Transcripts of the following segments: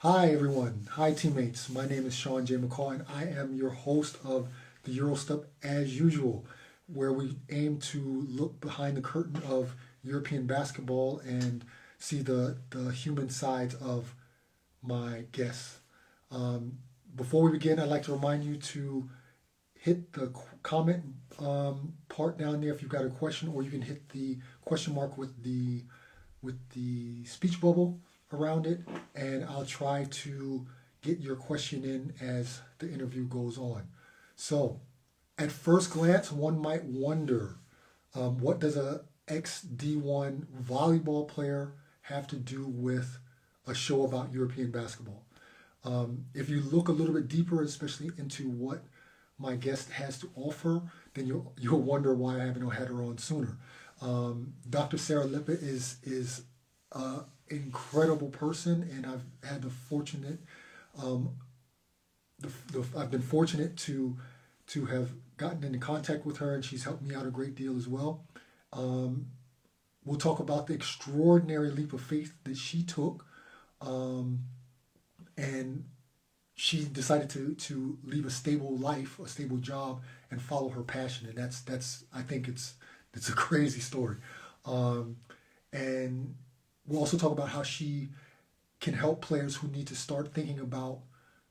Hi, everyone. Hi, teammates. My name is Sean J. McCaw, and I am your host of the Eurostep as usual, where we aim to look behind the curtain of European basketball and see the human side of my guests. Um, Before we begin, I'd like to remind you to hit the comment part down there if you've got a question, or you can hit the question mark with the speech bubble around it, and I'll try to get your question in as the interview goes on. So, at first glance, one might wonder, what does a ex D1 volleyball player have to do with a show about European basketball? If you look a little bit deeper, especially into what my guest has to offer, then you'll wonder why I haven't had her on sooner. Dr. Sarah Lepe is an incredible person, and um, I've been fortunate to have gotten into contact with her, and she's helped me out a great deal as well. Um, we'll talk about the extraordinary leap of faith that she took, um, and she decided to leave a stable life, a stable job, and follow her passion, and that's I think it's a crazy story. Um, and we'll also talk about how she can help players who need to start thinking about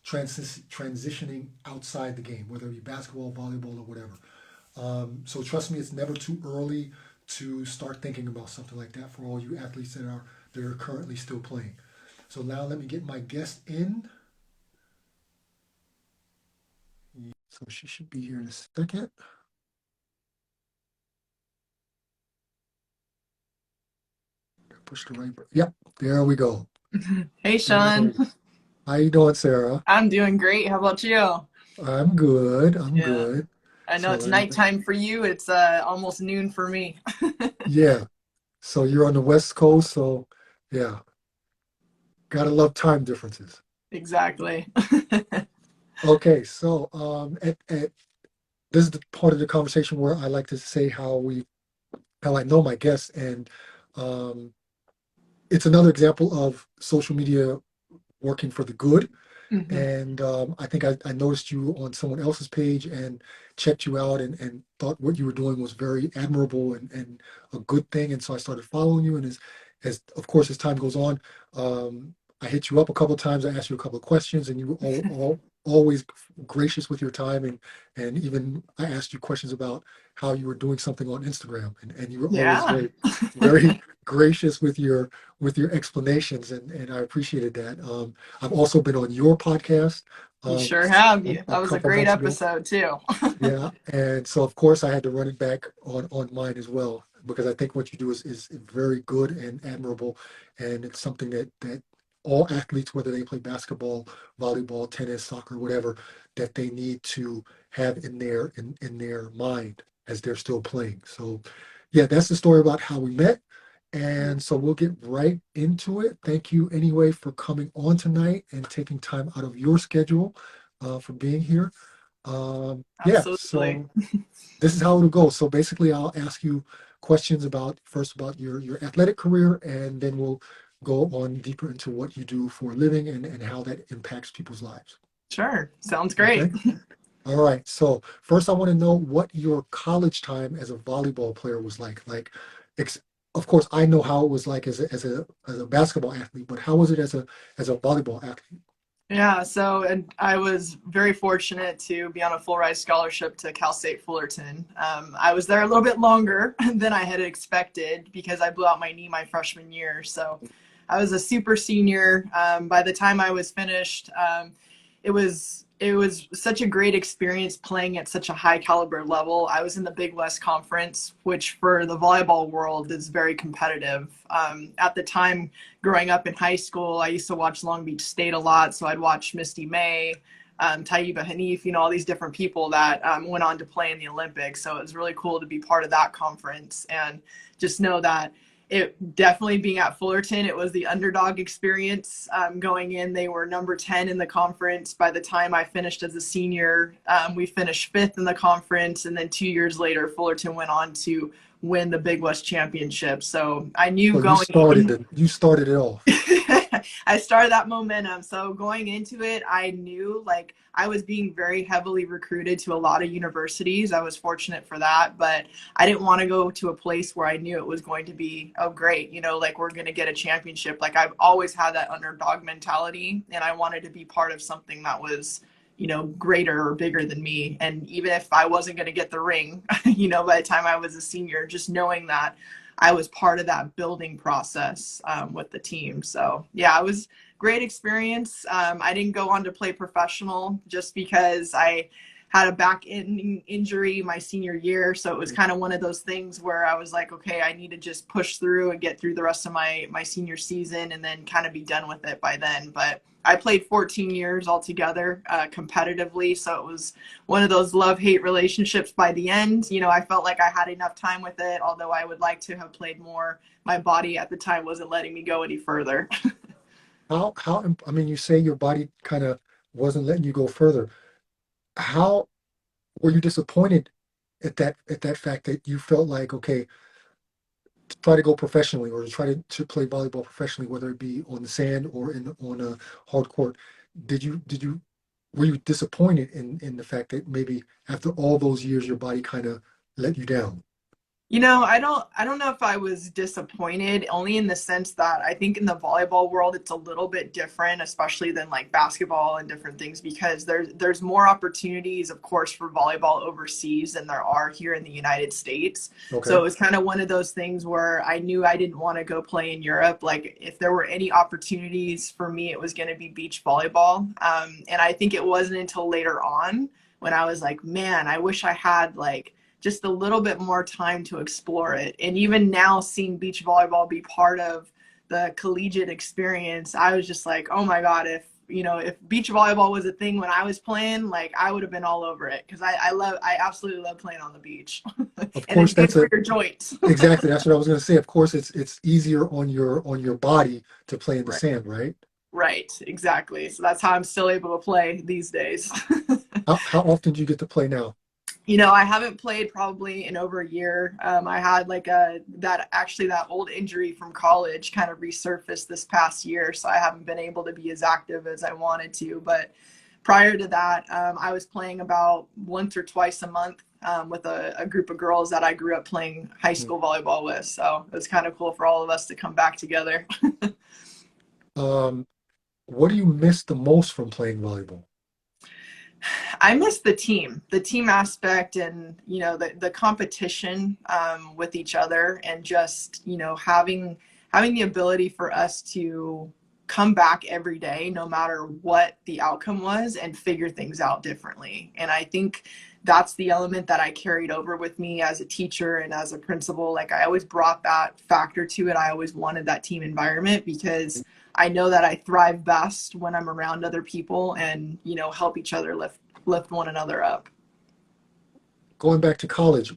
transitioning outside the game, whether it be basketball, volleyball, or whatever. So trust me, it's never too early to start thinking about something like that for all you athletes that are currently still playing. So now let me get my guest in. So she should be here in a second. Push the right button. Yep, there we go. Hey, There we Sean. go. How you doing, Sarah? I'm doing great. How about you? I'm good. I'm Yeah. good. I know So it's let me. nighttime for you. It's almost noon for me. Yeah. So you're on the West Coast, so yeah, gotta love time differences. Exactly. Okay, so this is the part of the conversation where I like to say how I know my guests, and um, it's another example of social media working for the good. hmm And I think I noticed you on someone else's page and checked you out and thought what you were doing was very admirable and a good thing. And so I started following you. And as of course, as time goes on, I hit you up a couple of times. I asked you a couple of questions, and you were always gracious with your time. And even I asked you questions about how you were doing something on Instagram, and you were always Yeah, very gracious with your explanations, and I appreciated that. I've also been on your podcast you um, sure have. a, You. a That was a couple great months ago. episode too. Yeah, and so of course I had to run it back on mine as well because I think what you do is very good and admirable, and it's something that all athletes, whether they play basketball, volleyball, tennis, soccer, whatever, that they need to have in their mind as they're still playing. So, yeah, that's the story about how we met. And so we'll get right into it. Thank you anyway for coming on tonight and taking time out of your schedule for being here. Yeah, Absolutely. so this is how it'll go. So basically, I'll ask you questions about your athletic career, and then we'll go on deeper into what you do for a living and how that impacts people's lives. Sure. Sounds great. Okay? All right. So first, I want to know what your college time as a volleyball player was like. Ex of course, I know how it was like as a basketball athlete, but how was it as a volleyball athlete? Yeah, so and I was very fortunate to be on a full ride scholarship to Cal State Fullerton. I was there a little bit longer than I had expected because I blew out my knee my freshman year. So I was a super senior. By the time I was finished, it was such a great experience playing at such a high caliber level. I was in the Big West Conference, which for the volleyball world is very competitive. At the time, growing up in high school, I used to watch Long Beach State a lot, so I'd watch Misty May, Taiba Hanif, all these different people that went on to play in the Olympics. So it was really cool to be part of that conference and just know that it definitely being at Fullerton, it was the underdog experience. Going in, they were number 10 in the conference. By the time I finished as a senior, we finished fifth in the conference. And then 2 years later, Fullerton went on to win the Big West Championship. So I knew So you going started in, you started it off. I started that momentum. So going into it, I knew like I was being very heavily recruited to a lot of universities. I was fortunate for that, but I didn't want to go to a place where I knew it was going to be, oh, great, you know, like we're going to get a championship. Like I've always had that underdog mentality, and I wanted to be part of something that was, you know, greater or bigger than me. And even if I wasn't going to get the ring, you know, by the time I was a senior, just knowing that I was part of that building process with the team. So yeah, it was great experience. I didn't go on to play professional just because I had a back injury my senior year. So it was kind of one of those things where I was like, okay, I need to just push through and get through the rest of my senior season and then kind of be done with it by then. But I played 14 years altogether competitively. So it was one of those love-hate relationships by the end. You know, I felt like I had enough time with it, although I would like to have played more. My body at the time wasn't letting me go any further. I mean, you say your body kind of wasn't letting you go further. How were you disappointed at that fact that you felt like, okay, to try to go professionally or to try to play volleyball professionally, whether it be on the sand or on a hard court? Did you were you disappointed in the fact that maybe after all those years your body kind of let you down? You know, I don't know if I was disappointed, only in the sense that I think in the volleyball world it's a little bit different, especially than like basketball and different things, because there's more opportunities, of course, for volleyball overseas than there are here in the United States. So Okay. it was kind of one of those things where I knew I didn't want to go play in Europe. Like if there were any opportunities for me, it was going to be beach volleyball. And I think it wasn't until later on when I was like, man, I wish I had like just a little bit more time to explore it. And even now, seeing beach volleyball be part of the collegiate experience, I was just like, oh my God, if you know, if beach volleyball was a thing when I was playing, like I would have been all over it, because I absolutely love playing on the beach. Of And course, it's good that's for a your joints. exactly that's what I was going to say. Of course, it's easier on your body to play in the Right. sand, right? Right, exactly. So that's how I'm still able to play these days. How often do you get to play now? You know, I haven't played probably in over a year. I had like that old injury from college kind of resurfaced this past year, so I haven't been able to be as active as I wanted to. But prior to that, I was playing about once or twice a month with a group of girls that I grew up playing high Hmm. school volleyball with. So it was kind of cool for all of us to come back together. Um, what do you miss the most from playing volleyball? I miss the team aspect, and you know the competition with each other, and just you know having the ability for us to come back every day, no matter what the outcome was, and figure things out differently. And I think that's the element that I carried over with me as a teacher and as a principal. Like I always brought that factor to it. I always wanted that team environment, because I know that I thrive best when I'm around other people and, you know, help each other lift one another up. Going back to college,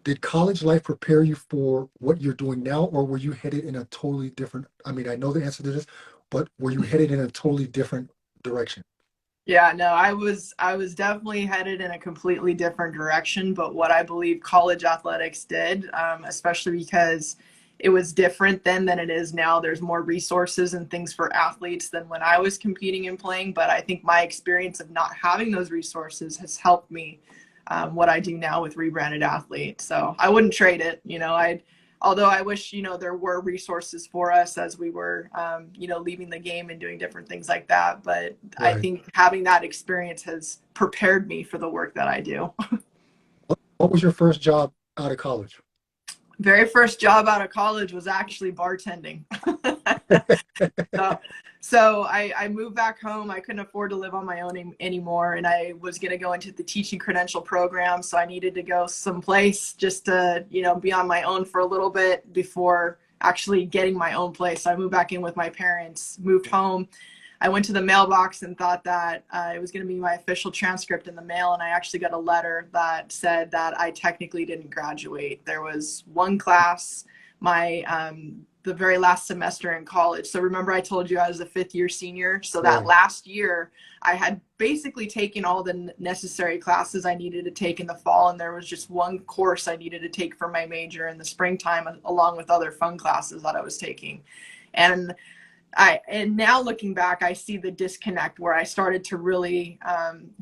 did college life prepare you for what you're doing now, or were you headed in a totally different? I mean, I know the answer to this, but were you headed in a totally different direction? Yeah, no, I was definitely headed in a completely different direction, but what I believe college athletics did, especially because it was different then than it is now. There's more resources and things for athletes than when I was competing and playing, but I think my experience of not having those resources has helped me what I do now with Rebranded Athlete. So I wouldn't trade it. You know, although I wish, you know, there were resources for us as we were, you know, leaving the game and doing different things like that. But I Right. think having that experience has prepared me for the work that I do. What was your first job out of college? Very first job out of college was actually bartending. So, so I moved back home. I couldn't afford to live on my own anymore, and I was going to go into the teaching credential program. So I needed to go someplace just to, you know, be on my own for a little bit before actually getting my own place. So I moved back in with my parents, moved home. I went to the mailbox and thought that it was going to be my official transcript in the mail, and I actually got a letter that said that I technically didn't graduate. There was one class, my the very last semester in college. So remember I told you I was a fifth year senior. So that Right. last year I had basically taken all the necessary classes I needed to take in the fall, and there was just one course I needed to take for my major in the springtime, along with other fun classes that I was taking. And now looking back, I see the disconnect where I started to really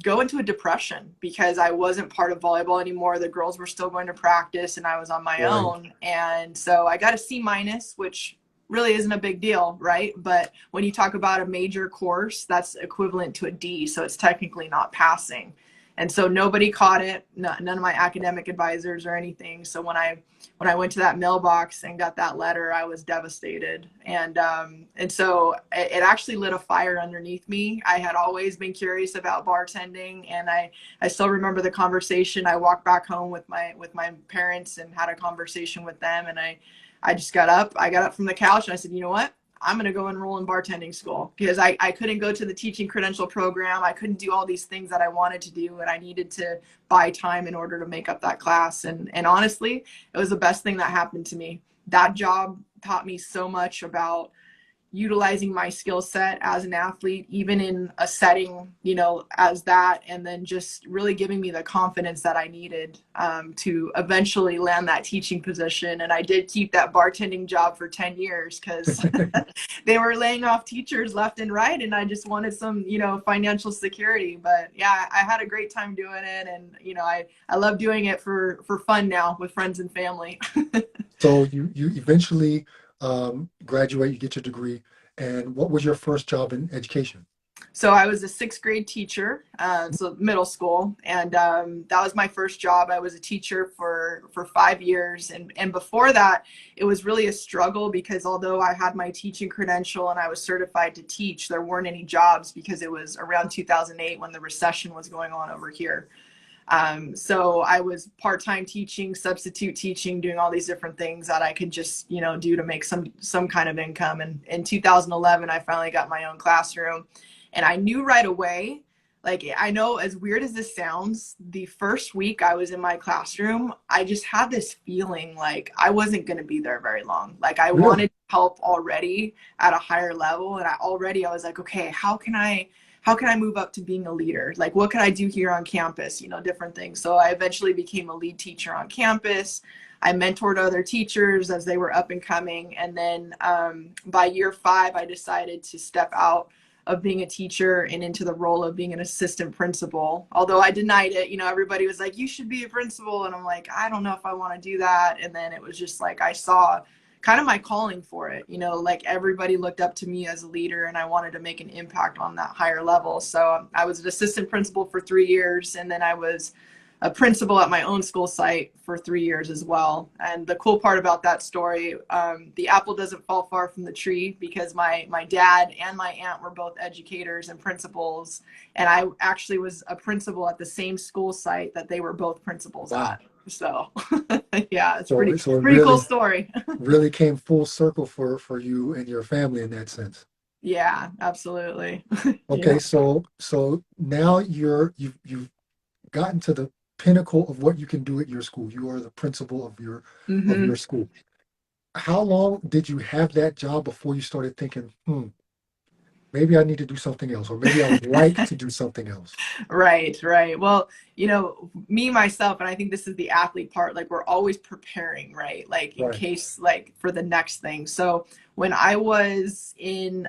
go into a depression because I wasn't part of volleyball anymore. The girls were still going to practice and I was on my Right. own. And so I got a C minus, which really isn't a big deal, right? But when you talk about a major course, that's equivalent to a D. So it's technically not passing. And so nobody caught it, none of my academic advisors or anything. So when I went to that mailbox and got that letter, I was devastated. And so it actually lit a fire underneath me. I had always been curious about bartending, and I still remember the conversation. I walked back home with my parents and had a conversation with them, and I just got up. I got up from the couch and I said, you know what? I'm going to go enroll in bartending school because I couldn't go to the teaching credential program. I couldn't do all these things that I wanted to do, and I needed to buy time in order to make up that class. And honestly, it was the best thing that happened to me. That job taught me so much about utilizing my skill set as an athlete, even in a setting, as that, and then just really giving me the confidence that I needed to eventually land that teaching position. And I did keep that bartending job for 10 years because they were laying off teachers left and right. And I just wanted some, financial security. But yeah, I had a great time doing it. And, I love doing it for fun now with friends and family. So you eventually graduate, you get your degree, and what was your first job in education? So I was a sixth grade teacher, so middle school, and that was my first job. I was a teacher for 5 years, and before that, it was really a struggle because although I had my teaching credential and I was certified to teach, there weren't any jobs because it was around 2008 when the recession was going on over here. So I was part-time teaching, substitute teaching, doing all these different things that I could just, do to make some kind of income. And in 2011, I finally got my own classroom, and I knew right away, like, I know as weird as this sounds, the first week I was in my classroom, I just had this feeling like I wasn't going to be there very long. Like I Really? wanted help already at a higher level. And I was like, okay, how can I move up to being a leader? Like, what can I do here on campus? Different things. So I eventually became a lead teacher on campus. I mentored other teachers as they were up and coming. And then by year 5, I decided to step out of being a teacher and into the role of being an assistant principal. Although I denied it, everybody was like, you should be a principal. And I'm like, I don't know if I want to do that. And then it was just like, I saw kind of my calling for it, like everybody looked up to me as a leader and I wanted to make an impact on that higher level. So I was an assistant principal for 3 years, and then I was a principal at my own school site for 3 years as well. And the cool part about that story, the apple doesn't fall far from the tree because my dad and my aunt were both educators and principals. And I actually was a principal at the same school site that they were both principals at. So yeah, it's pretty So it cool really, story. really came full circle for you and your family in that sense. Yeah, absolutely. Okay, Yeah. so now you've gotten to the pinnacle of what you can do at your school. You are the principal of Hmm. your school. How long did you have that job before you started thinking, maybe I need to do something else, or maybe I would like to do something else? Right, right. Well, me, myself, and I think this is the athlete part, like we're always preparing, right? Like in Right. case, like for the next thing. So when I was when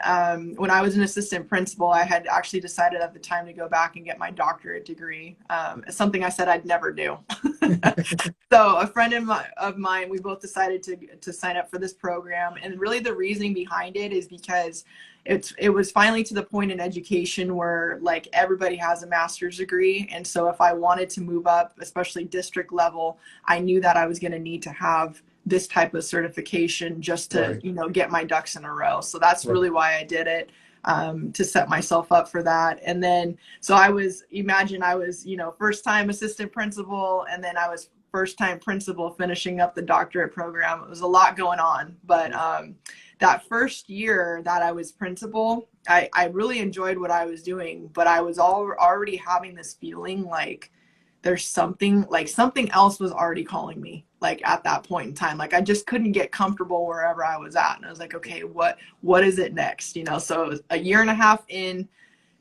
I was an assistant principal, I had actually decided at the time to go back and get my doctorate degree. Something I said I'd never do. So a friend of mine, we both decided to sign up for this program. And really the reasoning behind it is because it was finally to the point in education where like everybody has a master's degree. And so if I wanted to move up, especially district level, I knew that I was going to need to have this type of certification just to, Right. Get my ducks in a row. So that's Right. really why I did it. To set myself up for that. And then, so I was, first time assistant principal, and then I was first time principal finishing up the doctorate program. It was a lot going on, but that first year that I was principal, I really enjoyed what I was doing, but I was already having this feeling like there's something else was already calling me, like at that point in time. Like I just couldn't get comfortable wherever I was at. And I was like, okay, what is it next? So it was a year and a half in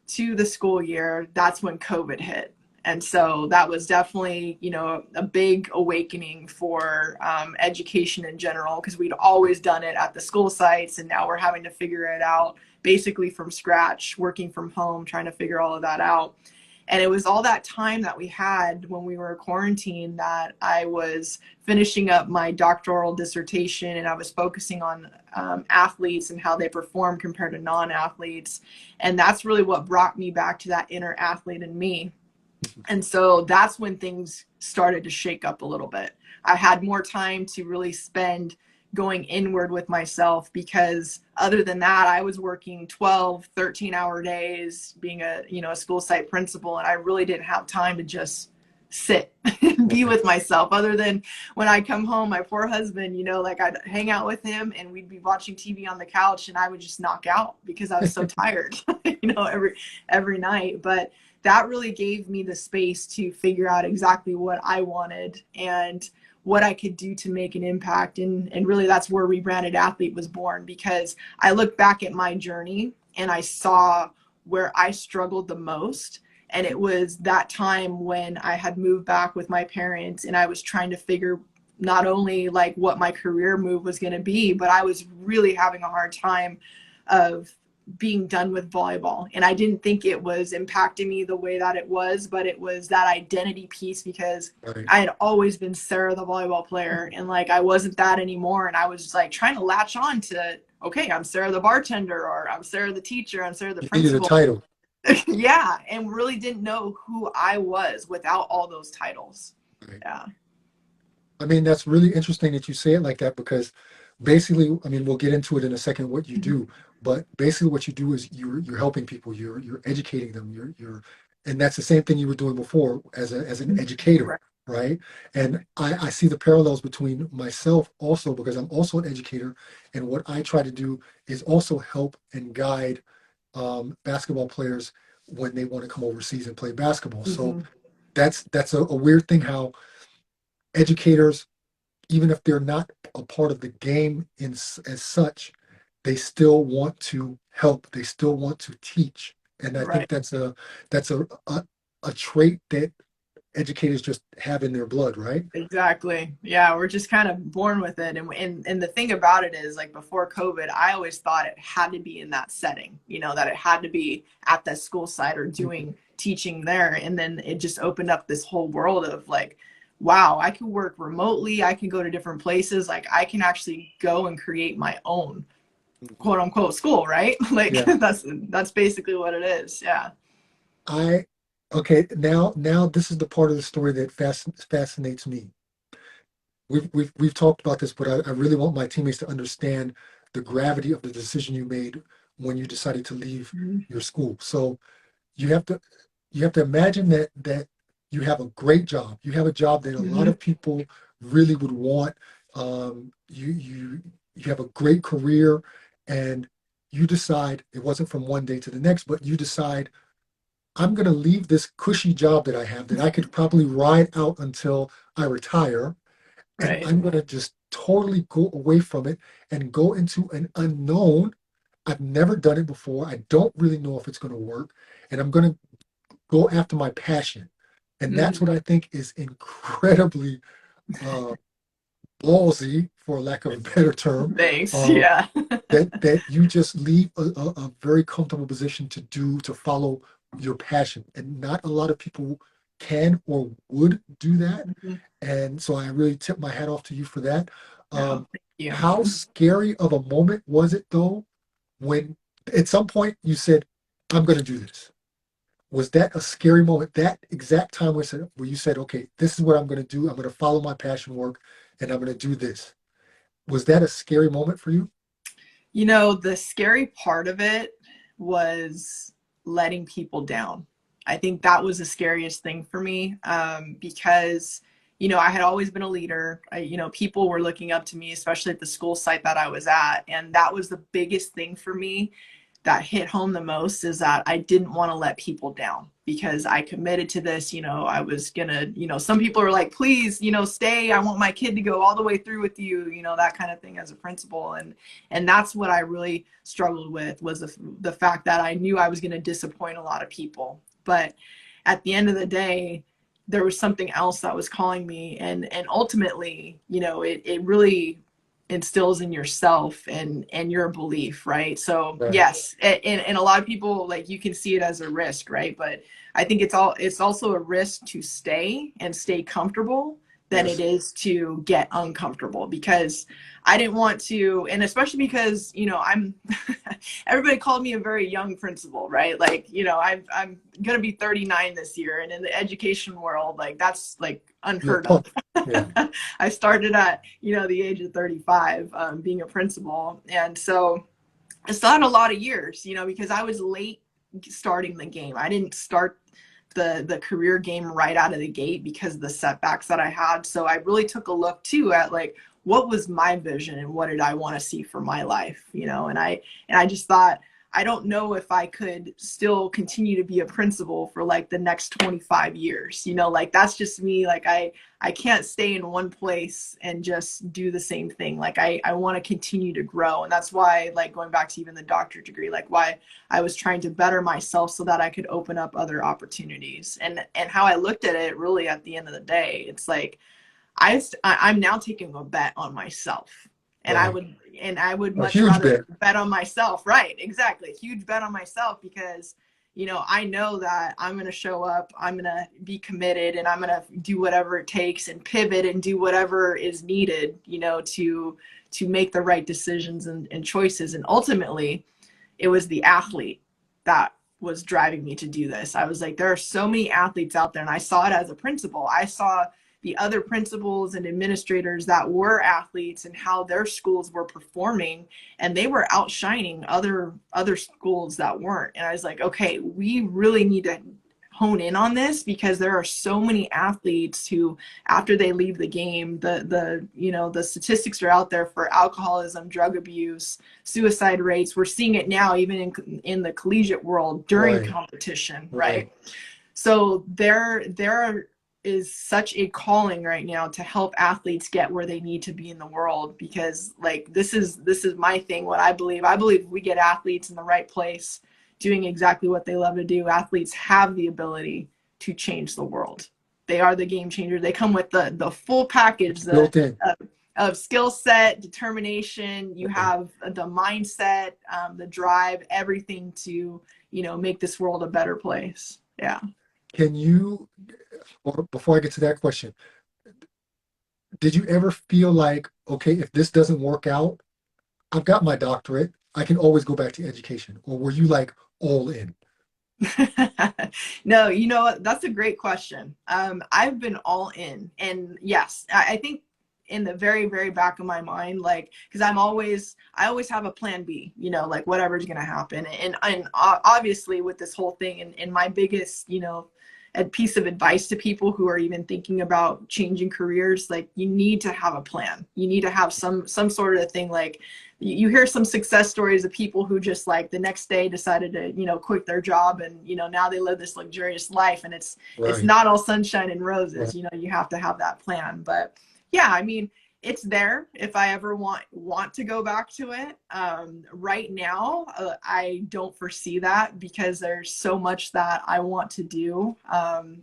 to the school year, that's when COVID hit. And so that was definitely, you know, a big awakening for education in general, because we'd always done it at the school sites, and now we're having to figure it out basically from scratch, working from home, trying to figure all of that out. And it was all that time that we had when we were quarantined that I was finishing up my doctoral dissertation, and I was focusing on athletes and how they perform compared to non-athletes. And that's really what brought me back to that inner athlete in me. And so that's when things started to shake up a little bit. I had more time to really spend going inward with myself, because other than that, I was working 12, 13-hour days, being a, you know, a school site principal, and I really didn't have time to just sit and be with myself, other than when I come home, my poor husband, you know, like I'd hang out with him and we'd be watching TV on the couch, and I would just knock out because I was so tired, you know, every night. But that really gave me the space to figure out exactly what I wanted and what I could do to make an impact. And really that's where Rebranded Athlete was born, because I look back at my journey and I saw where I struggled the most. And it was that time when I had moved back with my parents, and I was trying to figure not only like what my career move was going to be, but I was really having a hard time of being done with volleyball. And I didn't think it was impacting me the way that it was, but it was that identity piece, because Right. I had always been Sarah, the volleyball player, and like I wasn't that anymore. And I was like trying to latch on to, okay, I'm Sarah the bartender, or I'm Sarah the teacher, I'm Sarah the You needed a principal. title. Yeah, and really didn't know who I was without all those titles. Right. Yeah. I mean, that's really interesting that you say it like that, because basically, I mean, we'll get into it in a second what you do, but basically what you do is you're helping people, you're educating them, and that's the same thing you were doing before as an educator, Right. right? And I see the parallels between myself also, because I'm also an educator, and what I try to do is also help and guide basketball players when they want to come overseas and play basketball. So Mm-hmm. that's a weird thing how educators, even if they're not a part of the game as such, they still want to help. They still want to teach, and I think Right. that's a trait that educators just have in their blood, right? Exactly. Yeah, we're just kind of born with it. And the thing about it is, like, before COVID, I always thought it had to be in that setting, you know, that it had to be at the school site or doing teaching there. And then it just opened up this whole world of like, wow, I can work remotely, I can go to different places, like I can actually go and create my own quote unquote school, right? Like Yeah. that's basically what it is. Yeah. I okay, now this is the part of the story that fascinates me. We've talked about this, but I really want my teammates to understand the gravity of the decision you made when you decided to leave Mhm. your school. So you have to you have to imagine that you have a great job. You have a job that a lot Mhm. of people really would want. You have a great career, and you decide it wasn't from one day to the next, but you decide I'm going to leave this cushy job that I have that I could probably ride out until I retire, and Right. I'm going to just totally go away from it and go into an unknown. I've never done it before. I don't really know if it's going to work, and I'm going to go after my passion. And that's Mhm. what I think is incredibly uh, ballsy, for lack of a better term, Thanks. uh, Yeah. that you just leave a very comfortable position to follow your passion. And not a lot of people can or would do that. Mhm. And so I really tip my hat off to you for that. No, Um, thank you. how scary of a moment was it though, when at some point you said, I'm going to do this? Was that a scary moment? That exact time where you said, okay, this is what I'm going to do. I'm going to follow my passion work, and I'm going to do this. Was that a scary moment for you? You know, the scary part of it was letting people down. I think that was the scariest thing for me, because, you know, I had always been a leader. You know, people were looking up to me, especially at the school site that I was at. And that was the biggest thing for me that hit home the most, is that I didn't want to let people down, because I committed to this. You know, I was gonna, you know, some people are like, please, you know, stay. I want my kid to go all the way through with you, you know, that kind of thing as a principal. And that's what I really struggled with, was the fact that I knew I was going to disappoint a lot of people. But at the end of the day, there was something else that was calling me. And ultimately, you know, it really instills in yourself and your belief, right? So Right. yes, and a lot of people, like, you can see it as a risk, right? But I think it's also a risk to stay comfortable than it Yes. is to get uncomfortable, because I didn't want to, and especially because, you know, I'm everybody called me a very young principal, right? Like, you know, I'm gonna be 39 this year, and in the education world, like, that's like Yeah. unheard of. Punk. Yeah. I started at, you know, the age of 35, being a principal, and so I still had a lot of years, you know, because I was late starting the game. I didn't start the career game right out of the gate because of the setbacks that I had. So I really took a look too at, like, what was my vision and what did I want to see for my life, you know? And I just thought, I don't know if I could still continue to be a principal for like the next 25 years, you know, like, that's just me. Like, I can't stay in one place and just do the same thing. Like, I want to continue to grow. And that's why, like, going back to even the doctorate degree, like, why I was trying to better myself so that I could open up other opportunities. And how I looked at it, really, at the end of the day, it's like, I'm now taking a bet on myself. And Right. I would A much huge rather bet. bet on myself. Right. Exactly. Huge bet on myself, because, you know, I know that I'm going to show up, I'm going to be committed, and I'm going to do whatever it takes and pivot and do whatever is needed, you know, to make the right decisions and choices. And ultimately, it was the athlete that was driving me to do this. I was like, there are so many athletes out there, and I saw it as a principal. I saw the other principals and administrators that were athletes and how their schools were performing, and they were outshining other schools that weren't. And I was like, okay, we really need to hone in on this, because there are so many athletes who, after they leave the game, the you know, the statistics are out there for alcoholism, drug abuse, suicide rates. We're seeing it now even in the collegiate world during Right. competition, Right. right? So there is such a calling right now to help athletes get where they need to be in the world, because, like, this is my thing. What I believe if we get athletes in the right place doing exactly what they love to do, athletes have the ability to change the world. They are the game changer. They come with the full package, Built in. of skill set, determination. You have the mindset, the drive, everything to, you know, make this world a better place. Yeah. Can you, or before I get to that question, did you ever feel like, okay, if this doesn't work out, I've got my doctorate, I can always go back to education? Or were you like all in? No, you know what? That's a great question. I've been all in, and yes, I think in the very, very back of my mind, like, because I always have a plan B, you know, like, whatever's going to happen. And obviously with this whole thing, and my biggest, you know, a piece of advice to people who are even thinking about changing careers, like, you need to have a plan. You need to have some sort of thing. Like, you hear some success stories of people who just, like, the next day decided to, you know, quit their job, and, you know, now they live this luxurious life, and it's Right. not all sunshine and roses. Right. You know, you have to have that plan. But yeah, I mean, it's there if I ever want to go back to it. Right now, I don't foresee that, because there's so much that I want to do,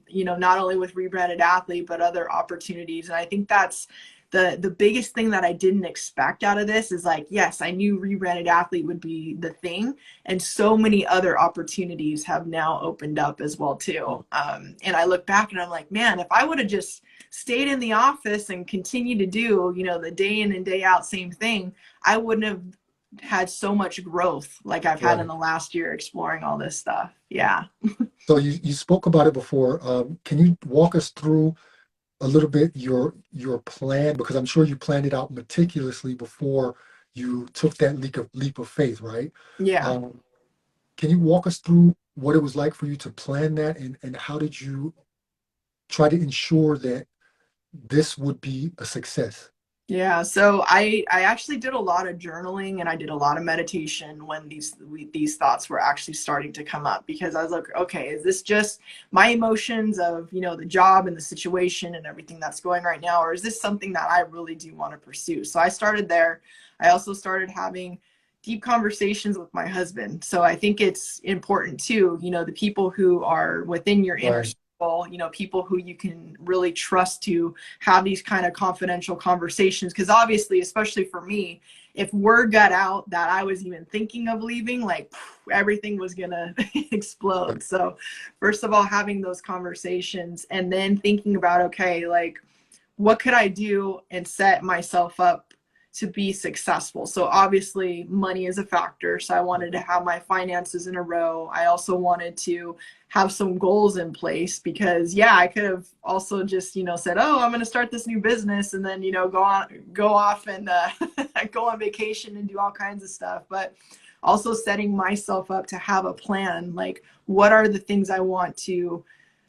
you know, not only with Rebranded Athlete, but other opportunities. And I think that's the biggest thing that I didn't expect out of this is, like, yes, I knew Rebranded Athlete would be the thing, and so many other opportunities have now opened up as well too. And I look back and I'm like, man, if I would have just stayed in the office and continued to do, you know, the day in and day out same thing, I wouldn't have had so much growth like I've had in Right. the last year exploring all this stuff. Yeah. So you spoke about it before. Can you walk us through a little bit your plan? Because I'm sure you planned it out meticulously before you took that leap of faith, right? Yeah. Um, can you walk us through what it was like for you to plan that, and how did you try to ensure that this would be a success? Yeah, so I actually did a lot of journaling, and I did a lot of meditation when these thoughts were actually starting to come up, because I was like, okay, is this just my emotions of, you know, the job and the situation and everything that's going right now, or is this something that I really do want to pursue? So I started there. I also started having deep conversations with my husband. So I think it's important too, the people who are within your inner Right. circle, people who you can really trust to have these kind of confidential conversations. Because obviously, especially for me, if word got out that I was even thinking of leaving, like everything was gonna explode. So first of all, having those conversations and then thinking about, okay, like what could I do and set myself up to be successful? So obviously money is a factor. So I wanted to have my finances in a row. I also wanted to have some goals in place because I could have also just, said, oh, I'm going to start this new business and then, go off and go on vacation and do all kinds of stuff. But also setting myself up to have a plan, like what are the things I want to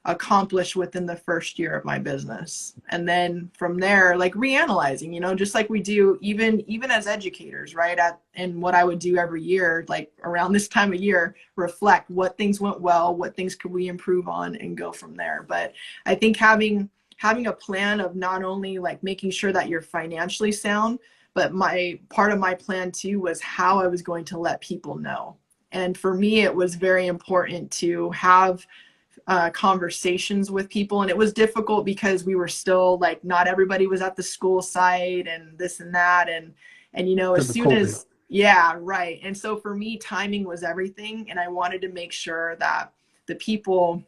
accomplish within the first year of my business, and then from there like reanalyzing, just like we do even as educators, right? And what I would do every year, like around this time of year, reflect what things went well, what things could we improve on, and go from there. But I think having a plan of not only like making sure that you're financially sound, but my part of my plan too was how I was going to let people know. And for me, it was very important to have conversations with people, and it was difficult because we were still like not everybody was at the school site and this and that, and as Because of soon COVID. as right. And so for me, timing was everything, and I wanted to make sure that the people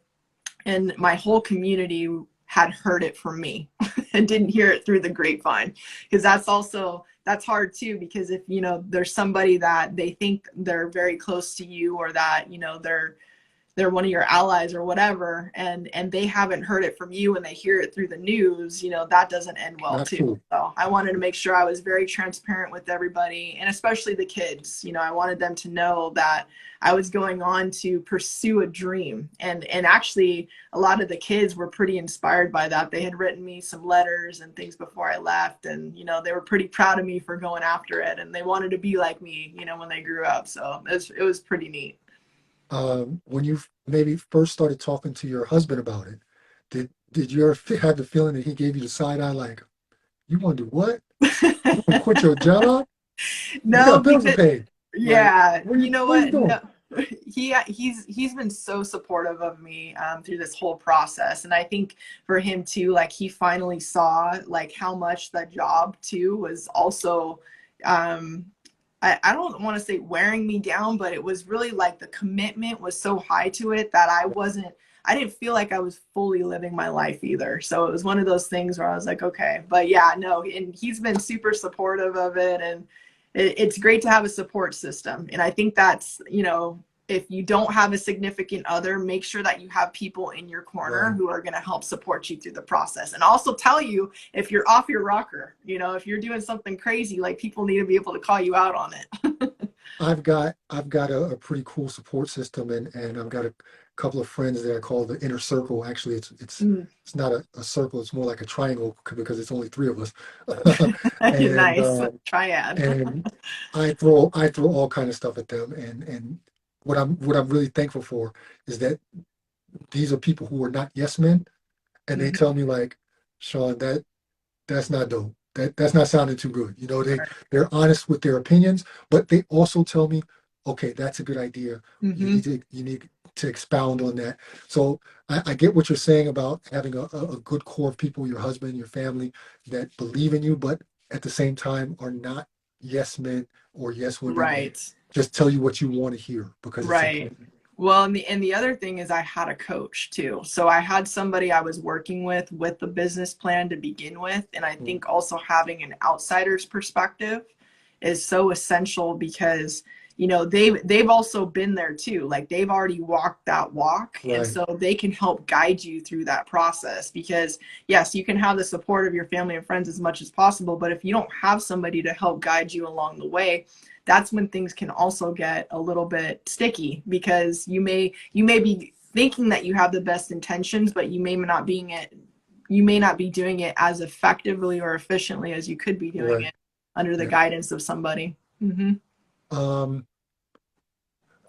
in my whole community had heard it from me and didn't hear it through the grapevine, because that's hard too, because if there's somebody that they think they're very close to you, or that they're one of your allies or whatever, and they haven't heard it from you and they hear it through the news, that doesn't end well Not too. cool. So I wanted to make sure I was very transparent with everybody, and especially the kids. I wanted them to know that I was going on to pursue a dream. And actually a lot of the kids were pretty inspired by that. They had written me some letters and things before I left, and they were pretty proud of me for going after it, and they wanted to be like me, when they grew up. So it was pretty neat. When you maybe first started talking to your husband about it, did you ever have the feeling that he gave you the side eye, like, you want to do what? You want to quit your job? We No, got bills to because pay. Like, you know what are you what? doing? No, he's been so supportive of me through this whole process, and I think for him too, like he finally saw like how much the job too was also, I don't want to say wearing me down, but it was really like the commitment was so high to it that I didn't feel like I was fully living my life either. So it was one of those things where I was like, okay, but no, and he's been super supportive of it, and it's great to have a support system. And I think that's, if you don't have a significant other, make sure that you have people in your corner Right. who are going to help support you through the process, and also tell you if you're off your rocker. If you're doing something crazy, like people need to be able to call you out on it. I've got a pretty cool support system, and I've got a couple of friends that I call the inner circle. Actually, Mm. it's not a circle, it's more like a triangle because it's only three of us. And Nice. Triad. and I throw all kind of stuff at them, and what I'm really thankful for is that these are people who are not yes men, and they Mhm. tell me like, Sean, that's not dope. That's not sounding too good. They're honest with their opinions, but they also tell me, okay, that's a good idea. Mhm. You need to expound on that. So I get what you're saying about having a good core of people, your husband, your family, that believe in you, but at the same time are not yes men or yes women, and Right. just tell you what you want to hear because it's Right. important. Well, and the other thing is I had a coach too. So I had somebody I was working with the business plan to begin with. And I Mm. think also having an outsider's perspective is so essential because, they've also been there too. Like they've already walked that walk. And Right. so they can help guide you through that process, because yes, you can have the support of your family and friends as much as possible. But if you don't have somebody to help guide you along the way, that's when things can also get a little bit sticky, because you may be thinking that you have the best intentions, but you may not be doing it as effectively or efficiently as you could be doing Right. it under the Yeah. guidance of somebody. Hmm. Um,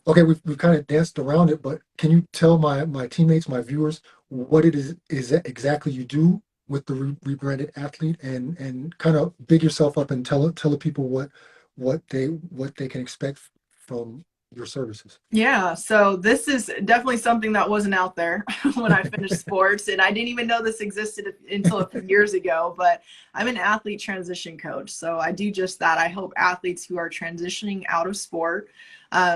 Okay, we've kind of danced around it, but can you tell my teammates, my viewers, what it is that exactly you do with the rebranded athlete, and kind of big yourself up and tell the people what they can expect from your services. Yeah, so this is definitely something that wasn't out there when I finished sports, and I didn't even know this existed until a few years ago. But I'm an athlete transition coach, so I do just that. I help athletes who are transitioning out of sport,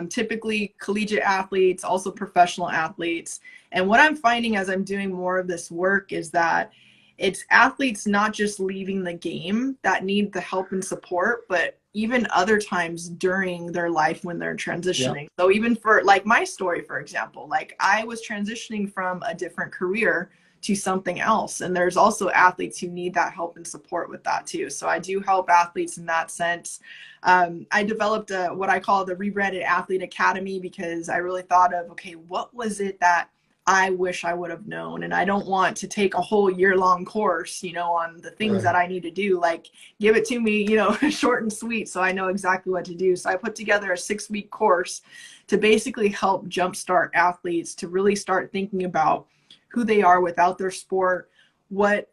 typically collegiate athletes, also professional athletes. And what I'm finding as I'm doing more of this work is that it's athletes not just leaving the game that need the help and support, but even other times during their life when they're Yeah. transitioning. So even for like my story, for example, like I was transitioning from a different career to something else. And there's also athletes who need that help and support with that too. So I do help athletes in that sense. I developed what I call the Rebranded Athlete Academy because I really thought of, okay, what was it that I wish I would have known? And I don't want to take a whole year-long course, on the things that Right. I need to do. Like, give it to me, short and sweet, so I know exactly what to do. So I put together a 6-week course to basically help jumpstart athletes to really start thinking about who they are without their sport, what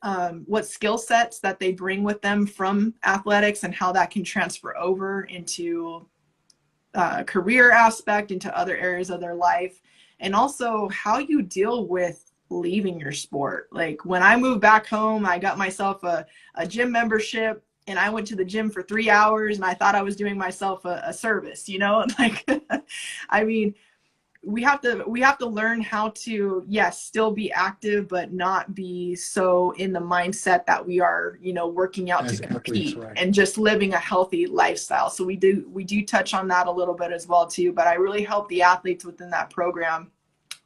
skill sets that they bring with them from athletics, and how that can transfer over into career aspect, into other areas of their life, and also how you deal with leaving your sport. Like when I moved back home, I got myself a gym membership, and I went to the gym for 3 hours, and I thought I was doing myself a service, like I mean, we have to learn how to, yes, still be active, but not be so in the mindset that we are, working out to As athletes, compete, right. and just living a healthy lifestyle. So we do touch on that a little bit as well too, but I really help the athletes within that program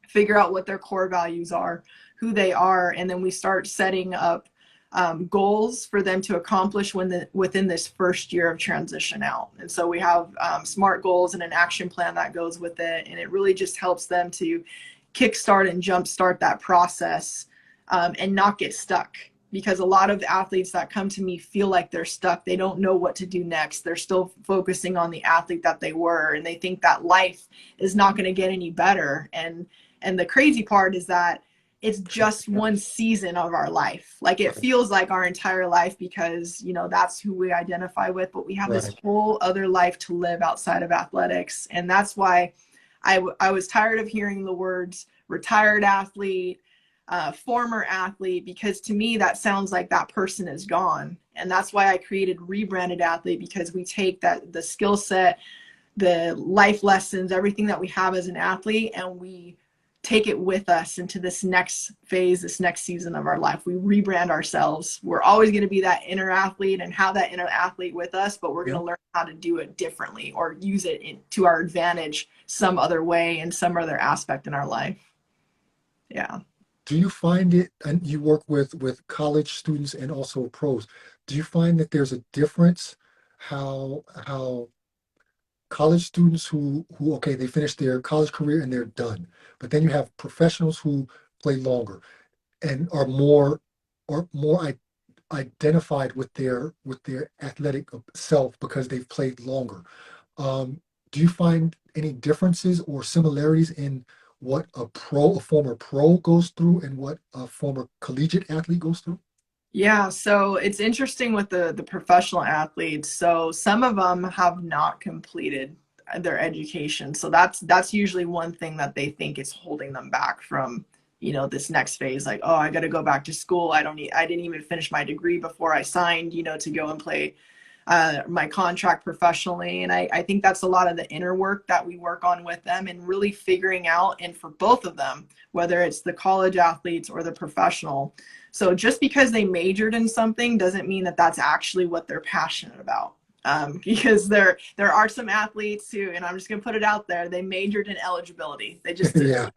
figure out what their core values are, who they are, and then we start setting up goals for them to accomplish within this first year of transition out. And so we have SMART goals and an action plan that goes with it. And it really just helps them to kickstart and jumpstart that process, and not get stuck. Because a lot of the athletes that come to me feel like they're stuck. They don't know what to do next. They're still focusing on the athlete that they were, and they think that life is not going to get any better. And the crazy part is that it's just Yeah. one season of our life. Like it Right. feels like our entire life because, that's who we identify with, but we have this Right. whole other life to live outside of athletics. And that's why I was tired of hearing the words retired athlete, former athlete, because to me that sounds like that person is gone. And that's why I created Rebranded Athlete, because we take the skill set, the life lessons, everything that we have as an athlete, and we take it with us into this next phase, this next season of our life. We rebrand ourselves. We're always going to be that inner athlete and have that inner athlete with us, but we're going Yeah. to learn how to do it differently or use it to our advantage some other way in some other aspect in our life. Yeah. Do you find it, and you work with college students and also pros, do you find that there's a difference how college students who okay, they finish their college career and they're done, but then you have professionals who play longer and are more identified with their athletic self because they've played longer. Um, do you find any differences or similarities in what a former pro goes through and what a former collegiate athlete goes through? Yeah, so it's interesting with the professional athletes. So some of them have not completed their education. So that's usually one thing that they think is holding them back from, this next phase. Like, oh, I got to go back to school. I didn't even finish my degree before I signed, to go and play my contract professionally. And I think that's a lot of the inner work that we work on with them, and really figuring out, and for both of them, whether it's the college athletes or the professional. So just because they majored in something doesn't mean that that's actually what they're passionate about. Because there are some athletes who, and I'm just gonna put it out there, they majored in eligibility. They just Yeah.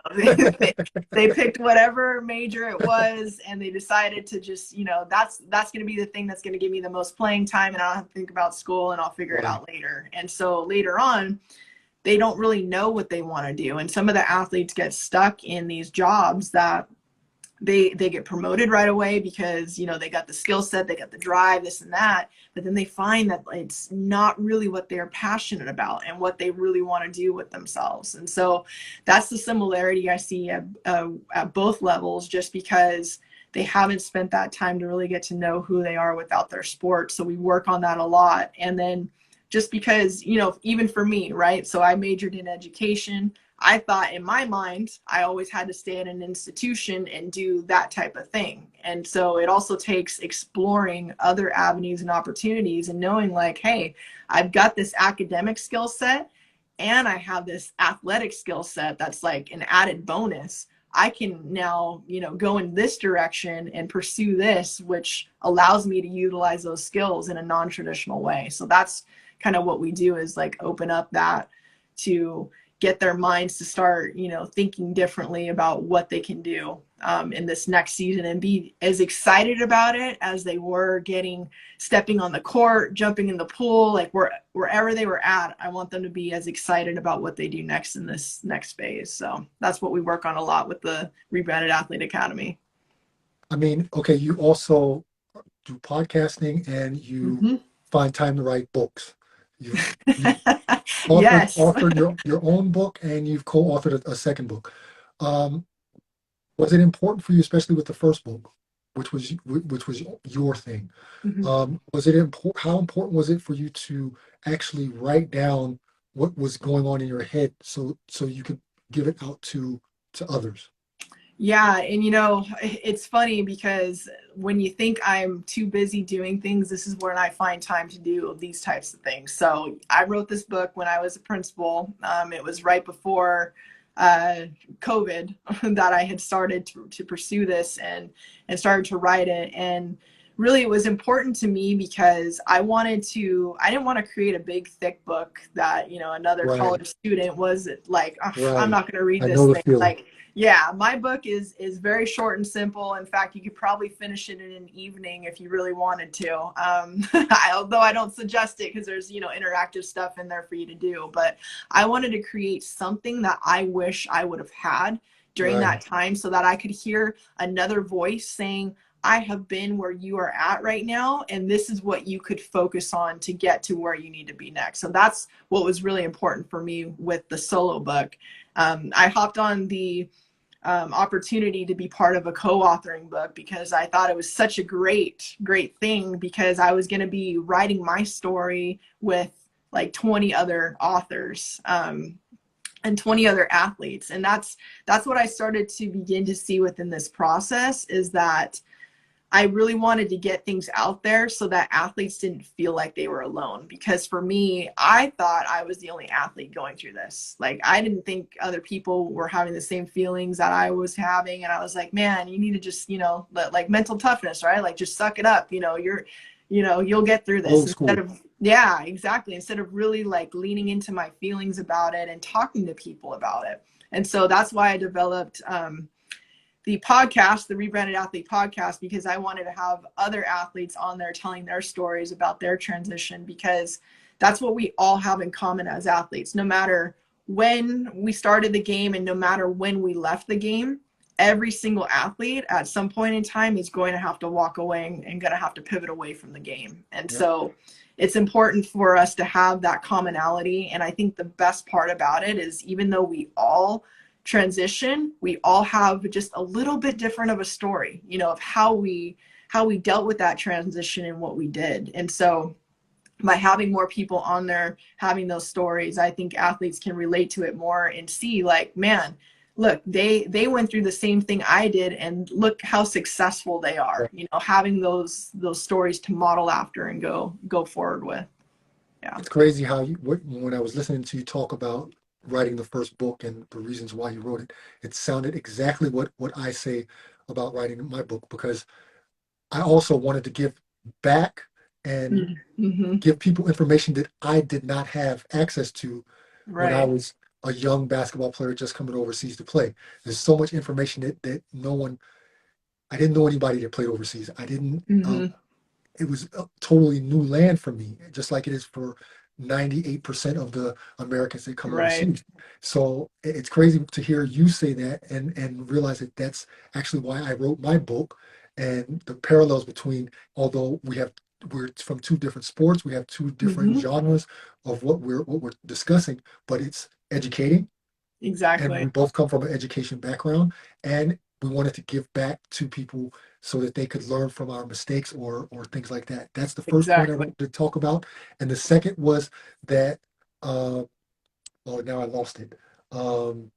they picked whatever major it was, and they decided to just, that's gonna be the thing that's gonna give me the most playing time, and I don't have to think about school, and I'll figure it Right. out later. And so later on, they don't really know what they want to do, and some of the athletes get stuck in these jobs that they get promoted right away because they got the skill set, they got the drive, this and that, but then they find that it's not really what they're passionate about and what they really want to do with themselves. And so that's the similarity I see at both levels, just because they haven't spent that time to really get to know who they are without their sport. So we work on that a lot. And then just because, even for me, right? So I majored in education. I thought in my mind, I always had to stay at an institution and do that type of thing. And so it also takes exploring other avenues and opportunities and knowing like, hey, I've got this academic skill set and I have this athletic skill set that's like an added bonus. I can now, go in this direction and pursue this, which allows me to utilize those skills in a non-traditional way. So that's kind of what we do, is like open up that to get their minds to start, thinking differently about what they can do in this next season, and be as excited about it as they were stepping on the court, jumping in the pool, like wherever they were at. I want them to be as excited about what they do next in this next phase. So that's what we work on a lot with the Rebranded Athlete Academy. I mean, okay, you also do podcasting and you find time to write books. You Yes. authored your own book, and you've co-authored a second book. Was it important for you, especially with the first book, which was your thing? Was it important? How important was it for you to actually write down what was going on in your head so you could give it out to others? Yeah, and it's funny because when you think I'm too busy doing things, this is when I find time to do these types of things. So I wrote this book when I was a principal. It was right before COVID that I had started to pursue this and started to write it. And really it was important to me because I didn't want to create a big thick book that, another college student was like, oh, I'm not going to read this thing. Like, yeah, my book is very short and simple. In fact, you could probably finish it in an evening if you really wanted to. Although I don't suggest it because there's, interactive stuff in there for you to do. But I wanted to create something that I wish I would have had during that time, so that I could hear another voice saying, I have been where you are at right now, and this is what you could focus on to get to where you need to be next. So that's what was really important for me with the solo book. I hopped on the opportunity to be part of a co-authoring book because I thought it was such a great thing, because I was going to be writing my story with like 20 other authors and 20 other athletes. And that's what I started to begin to see within this process, is that I really wanted to get things out there so that athletes didn't feel like they were alone. Because for me, I thought I was the only athlete going through this. Like, I didn't think other people were having the same feelings that I was having. And I was like, man, you need to just, like mental toughness, right? Like, just suck it up. You'll get through this. Instead of, yeah, exactly. Instead of really like leaning into my feelings about it and talking to people about it. And so that's why I developed, the podcast, the Rebranded Athlete podcast, because I wanted to have other athletes on there telling their stories about their transition, because that's what we all have in common as athletes. No matter when we started the game and no matter when we left the game, every single athlete at some point in time is going to have to walk away and going to have to pivot away from the game. And so it's important for us to have that commonality. And I think the best part about it is, even though we all transition, we all have just a little bit different of a story, of how we dealt with that transition and what we did. And so by having more people on there having those stories, I think athletes can relate to it more and see like, man, look, they went through the same thing I did, and look how successful they are, having those stories to model after and go forward with. Yeah. It's crazy how when I was listening to you talk about writing the first book and the reasons why you wrote it, it sounded exactly what I say about writing my book, because I also wanted to give back and give people information that I did not have access to when I was a young basketball player just coming overseas to play. There's so much information that I didn't know anybody that played overseas. I didn't, it was a totally new land for me, just like it is for 98% of the Americans that come overseas. So it's crazy to hear you say that and realize that that's actually why I wrote my book, and the parallels between, although we're from two different sports, we have two different genres of what we're discussing, but it's educating. Exactly. And we both come from an education background, and we wanted to give back to people so that they could learn from our mistakes or things like that. That's the first point I Exactly. wanted to talk about. And the second was that, uh, oh, now I lost it. Um,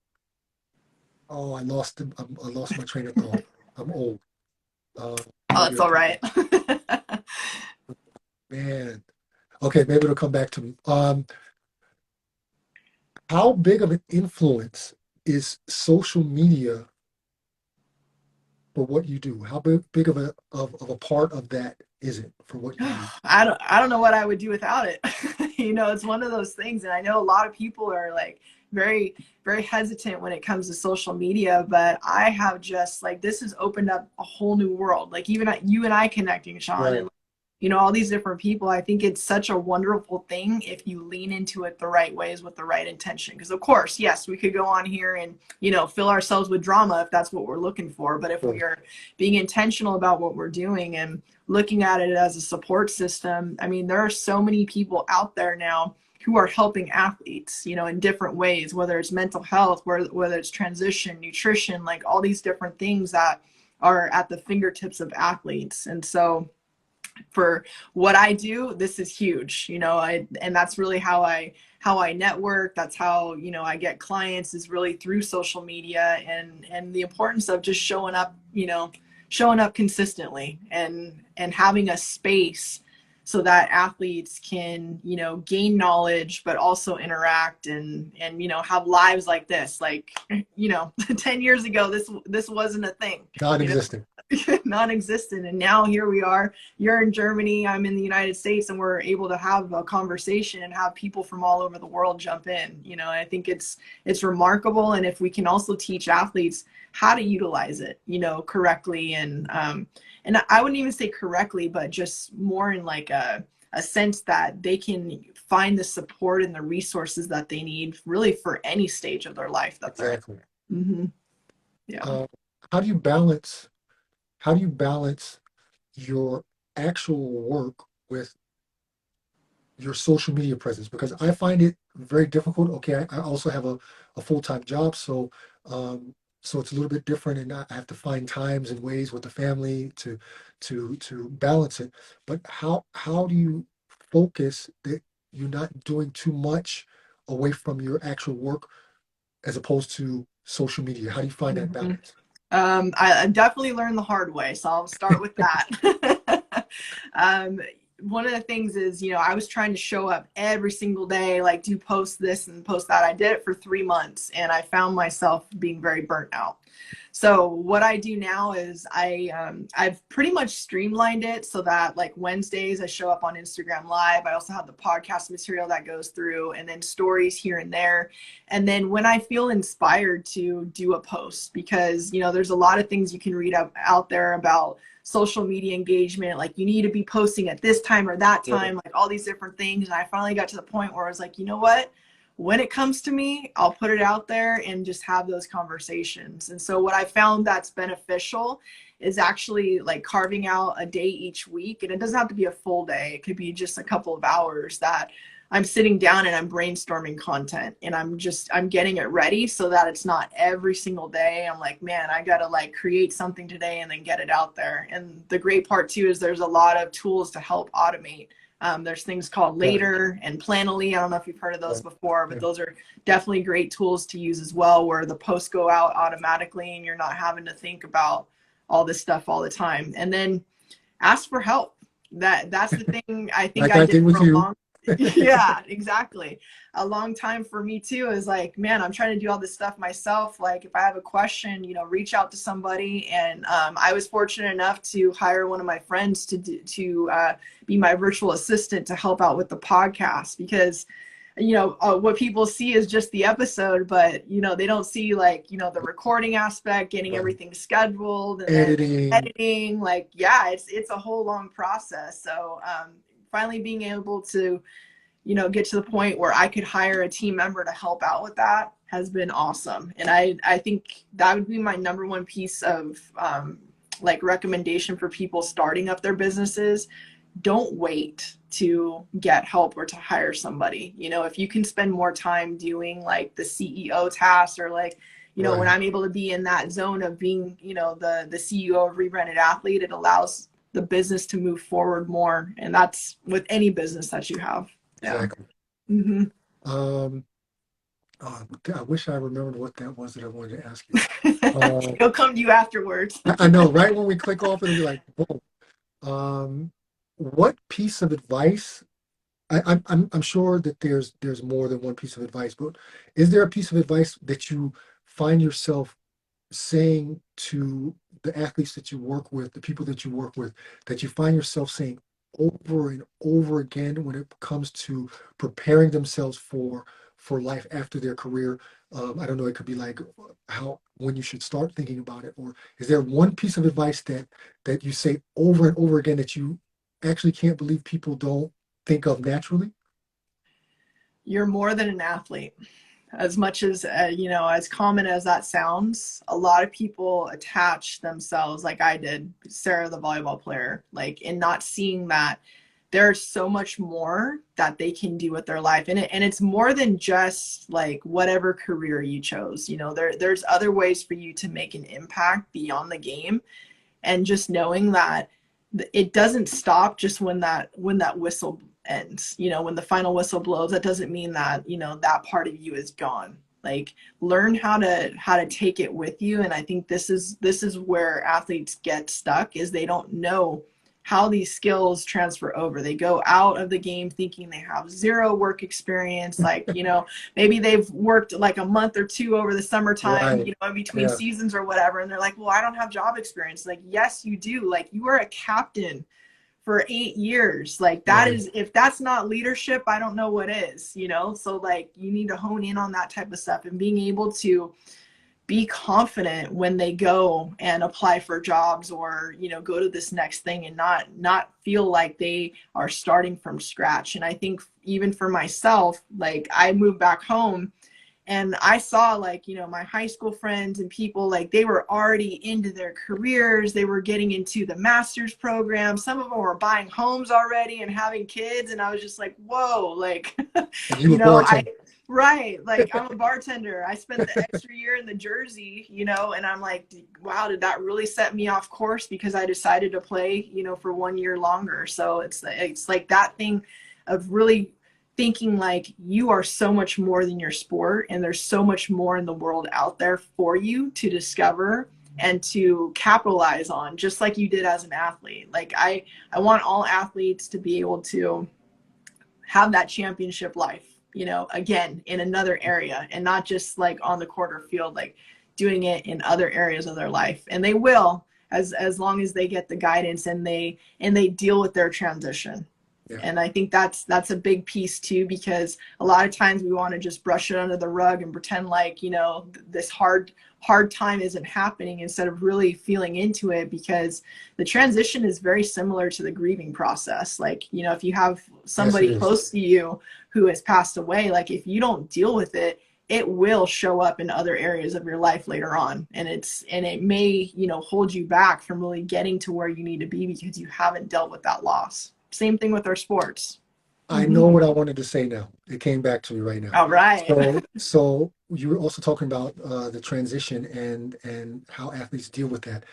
oh, I lost my train of thought. I'm old. Oh, Maybe it's it'll all come right. back. Man. Okay, maybe it'll come back to me. How big of an influence is social media for what you do? How big of a part of that is it for what you do? I don't know what I would do without it. It's one of those things, and I know a lot of people are like very very hesitant when it comes to social media, but I have just like this has opened up a whole new world. Like even you and I connecting, Sean, Right. and all these different people. I think it's such a wonderful thing if you lean into it the right ways with the right intention. Because of course, yes, we could go on here and fill ourselves with drama if that's what we're looking for. But if Sure. we are being intentional about what we're doing and looking at it as a support system, I mean, there are so many people out there now who are helping athletes, in different ways, whether it's mental health, whether it's transition, nutrition, like all these different things that are at the fingertips of athletes. And so for what I do, this is huge, and that's really how I network. That's how, I get clients, is really through social media, and the importance of just showing up consistently and having a space so that athletes can, gain knowledge, but also interact and have lives like this. Like, 10 years ago, this wasn't a thing, Non-existent. non-existent. And now here we are. You're in Germany, I'm in the United States, and we're able to have a conversation and have people from all over the world jump in. I think it's remarkable. And if we can also teach athletes how to utilize it, correctly, and I wouldn't even say correctly, but just more in like a sense that they can find the support and the resources that they need really for any stage of their life that they're Exactly. in. Mm-hmm. Yeah. Uh, how do you balance how do you balance your actual work with your social media presence? Because I find it very difficult. Okay, I also have a full-time job, so it's a little bit different, and I have to find times and ways with the family to balance it. But how do you focus that you're not doing too much away from your actual work as opposed to social media? How do you find that Mm-hmm. balance? I definitely learned the hard way, so I'll start with that. um, One of the things is, I was trying to show up every single day, like do post this and post that. I did it for 3 months, and I found myself being very burnt out. So what I do now is I've pretty much streamlined it so that like Wednesdays I show up on Instagram Live. I also have the podcast material that goes through, and then stories here and there. And then when I feel inspired to do a post, because there's a lot of things you can read out there about social media engagement, like you need to be posting at this time or that Right. time, like all these different things. And I finally got to the point where I was like, you know what? When it comes to me, I'll put it out there and just have those conversations. And so what I found that's beneficial is actually like carving out a day each week. And it doesn't have to be a full day. It could be just a couple of hours that I'm sitting down and I'm brainstorming content, and I'm getting it ready so that it's not every single day. I'm like, man, I got to like create something today and then get it out there. And the great part too is there's a lot of tools to help automate. There's things called Right. Later and Planoly. I don't know if you've heard of those Right. before, but Yeah. those are definitely great tools to use as well, where the posts go out automatically and you're not having to think about all this stuff all the time. And then ask for help. That's the thing I think Like I I did did for with a you. long yeah, exactly. A long time for me too is like, man, I'm trying to do all this stuff myself. Like if I have a question, reach out to somebody. And I was fortunate enough to hire one of my friends to be my virtual assistant to help out with the podcast, because what people see is just the episode, but they don't see like the recording aspect, getting Right. everything scheduled, and then Editing. editing. Like, yeah, it's a whole long process. So finally being able to get to the point where I could hire a team member to help out with that has been awesome. And I think that would be my number one piece of like recommendation for people starting up their businesses. Don't wait to get help or to hire somebody. If you can spend more time doing like the CEO tasks, or like when Right. I'm able to be in that zone of being, the CEO of Rebranded Athlete, it allows the business to move forward more. And that's with any business that you have. Yeah. Exactly. Hmm. Um, I wish I remembered what that was that I wanted to ask you. It'll come to you afterwards. I know, right when we click off, it'll be like, whoa. Um, what piece of advice? I'm sure that there's more than one piece of advice, but is there a piece of advice that you find yourself saying to the athletes that you work with, the people that you work with, that you find yourself saying over and over again when it comes to preparing themselves for life after their career? I don't know, it could be like how when you should start thinking about it, or is there one piece of advice that you say over and over again that you actually can't believe people don't think of naturally? You're more than an athlete. As much as as common as that sounds, a lot of people attach themselves, like I did, Sarah the volleyball player, like in not seeing that there's so much more that they can do with their life. And it's more than just like whatever career you chose. There's other ways for you to make an impact beyond the game. And just knowing that it doesn't stop just when that whistle ends. When the final whistle blows, that doesn't mean that that part of you is gone. Like, learn how to take it with you. And I think this is where athletes get stuck, is they don't know how these skills transfer over. They go out of the game thinking they have zero work experience. Like, maybe they've worked like a month or two over the summertime, Right. in between Yeah. seasons or whatever. And they're like, well, I don't have job experience. Like, yes, you do. Like, you are a captain for 8 years. Like, that Right. is, if that's not leadership, I don't know what is. So like, you need to hone in on that type of stuff, and being able to be confident when they go and apply for jobs, or go to this next thing, and not feel like they are starting from scratch. And I think even for myself, like, I moved back home and I saw, like, my high school friends and people, like, they were already into their careers. They were getting into the master's program. Some of them were buying homes already and having kids. And I was just like, whoa, like, And you were I, bartending. right. Like, I'm a bartender. I spent the extra year in the Jersey, and I'm like, wow, did that really set me off course? Because I decided to play, for 1 year longer. So it's like that thing of really thinking like you are so much more than your sport, and there's so much more in the world out there for you to discover and to capitalize on, just like you did as an athlete. Like, I want all athletes to be able to have that championship life, again, in another area, and not just like on the court or field, like doing it in other areas of their life. And they will, as long as they get the guidance, and they deal with their transition. Yeah. And I think that's a big piece too, because a lot of times we want to just brush it under the rug and pretend like, this hard time isn't happening, instead of really feeling into it, because the transition is very similar to the grieving process. Like, if you have Yes, it somebody is. close to you who has passed away, like, if you don't deal with it, it will show up in other areas of your life later on. And it may, hold you back from really getting to where you need to be, because you haven't dealt with that loss. Same thing with our sports. I know Mm-hmm. what I wanted to say now. It came back to me right now. All right. So you were also talking about the transition and how athletes deal with that.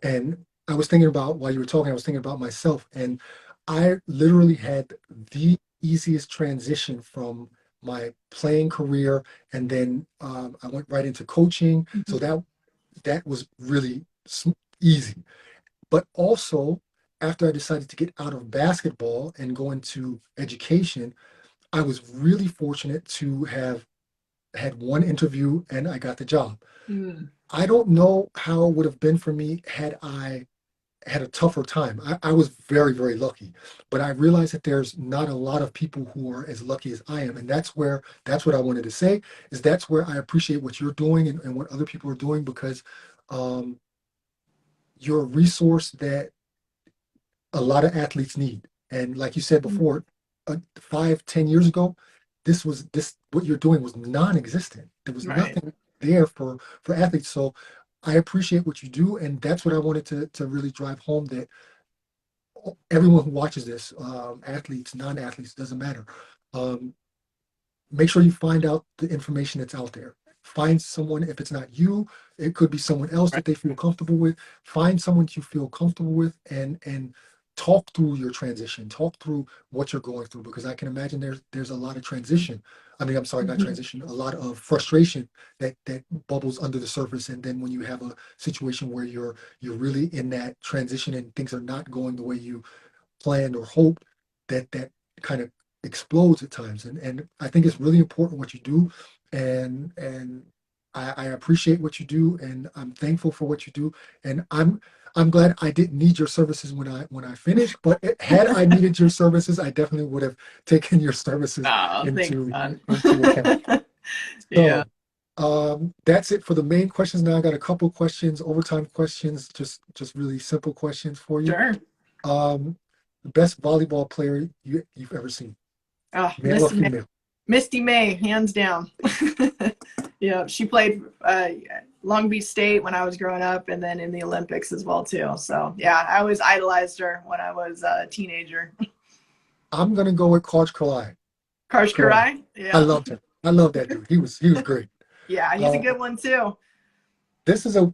And I was thinking about, while you were talking, I was thinking about myself, and I literally had the easiest transition from my playing career, and then I went right into coaching. So that was really easy. But also, after I decided to get out of basketball and go into education, I was really fortunate to have had one interview and I got the job. Mm, I don't know how it would have been for me had I had a tougher time. I was very, very lucky, but I realized that there's not a lot of people who are as lucky as I am. And that's what I wanted to say, is that's where I appreciate what you're doing and what other people are doing, because um, you're a resource that a lot of athletes need. And like you said mm, before, 5, 10 years ago, this what you're doing was non-existent. There was right. nothing there for athletes. So I appreciate what you do, and that's what I wanted to really drive home, that everyone who watches this, athletes, non-athletes, doesn't matter. Um, Make sure you find out the information that's out there. find someone. If it's not you, it could be someone else that they feel comfortable with. Find someone you feel comfortable with, and talk through your transition. Talk through what you're going through, because I can imagine there's a lot of transition. I mean, I'm sorry, not Mhm. transition. A lot of frustration that bubbles under the surface, and then when you have a situation where you're really in that transition and things are not going the way you planned or hoped, that kind of explodes at times. And I think it's really important what you do, and I appreciate what you do, and I'm thankful for what you do, and I'm glad I didn't need your services when I finished. But had I needed your services, I definitely would have taken your services Oh, thanks, into man. into account. Yeah, So that's it for the main questions. Now I got a couple questions, overtime questions, just really simple questions for you. sure. Um, the best volleyball player you've ever seen, Oh, male or female? Misty May, hands down. Yeah, she played Long Beach State when I was growing up, and then in the Olympics as well too. So yeah, I always idolized her when I was a teenager. I'm gonna go with Coach Kalai. Karsh Kalai. Karai, I yeah, loved him. I love that dude. He was great. yeah, he's a Uh, good one too. this is a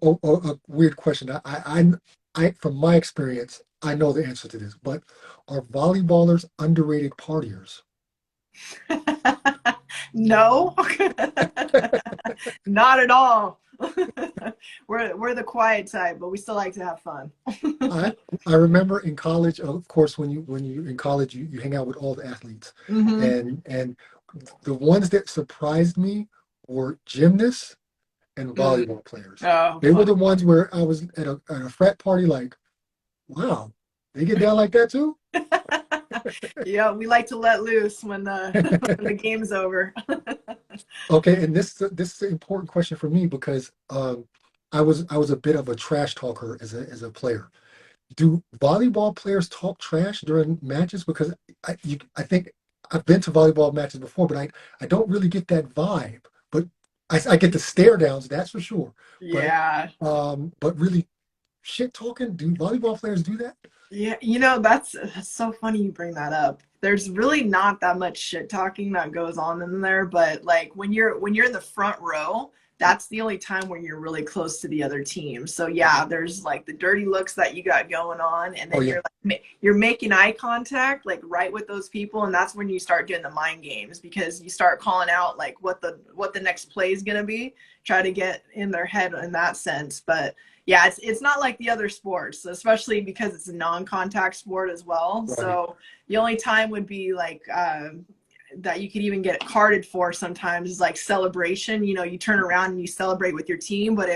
weird question. From my experience, I know the answer to this, but are volleyballers underrated partiers? No, not at all. We're the quiet type, but we still like to have fun. I I remember in college, of course, when you in college, you hang out with all the athletes, Hmm. and the ones that surprised me were gymnasts and Mm. volleyball players. Oh, They were fun. the ones where I was at a frat party, like, wow, they get down like that too? Yeah, we like to let loose when the when the game's over. Okay, and this is an important question for me because I was a bit of a trash talker as a player. Do volleyball players talk trash during matches? Because I think I've been to volleyball matches before, but I don't really get that vibe. But I get the stare downs, that's for sure. But Yeah. but really shit talking, do volleyball players do that? Yeah, that's so funny you bring that up. There's really not that much shit talking that goes on in there, but like when you're in the front row, that's the only time where you're really close to the other team. So yeah, there's like the dirty looks that you got going on, and Oh then yeah, you're making eye contact like right with those people, and that's when you start doing the mind games because you start calling out like what the next play is gonna be, try to get in their head in that sense. But yeah, it's not like the other sports, especially because it's a non-contact sport as well. right. So the only time would be like that you could even get carded for sometimes is like celebration. You know, you turn around and you celebrate with your team. But